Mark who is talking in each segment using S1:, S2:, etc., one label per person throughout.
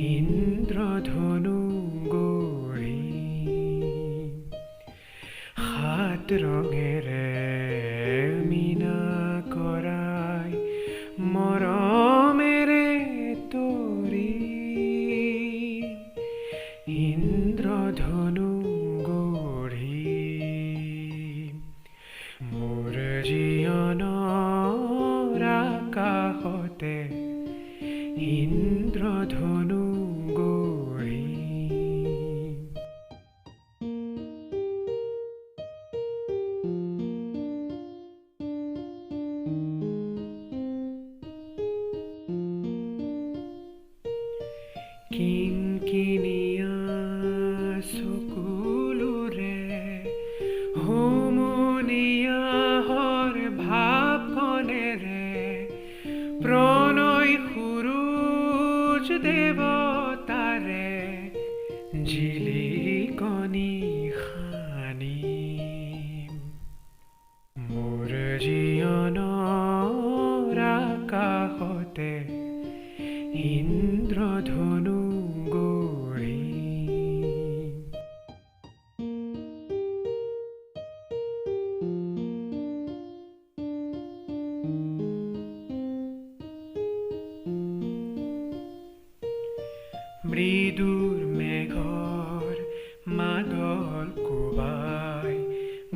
S1: ইন্দ্ৰধনু গঢ়ি সাত ৰঙেৰে মীনা কৰাই মৰমেৰে তৰি ইন্দ্ৰধনু গঢ়ি মোৰ জীৱনৰ আকাশতে ইন্দ্ৰধনু গঢ়ি কিংকিণীয়া চকুলোৰে হুমুনিয়াহৰ ভাৱকণেৰে প্ৰণয় সূৰুজ দেৱতাৰে জিলিকনি সানি মোৰ জীৱনৰ আকাশতে ইন্দ্ৰধনু গঢ়ি মৃদুৰ মেঘৰ মাদল কোবাই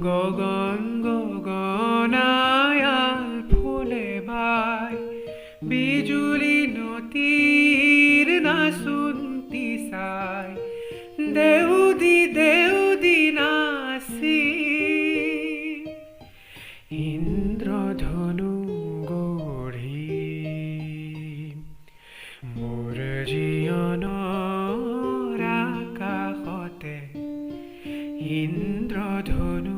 S1: গগন গগনায়াল ফুলে বাই বিজুলী নদীৰ নাচুন্তি চাই দেউদি নাচি ইন্দ্ৰধনু গঢ়ি মোৰ জীৱনৰ আকাশতে ইন্দ্ৰধনু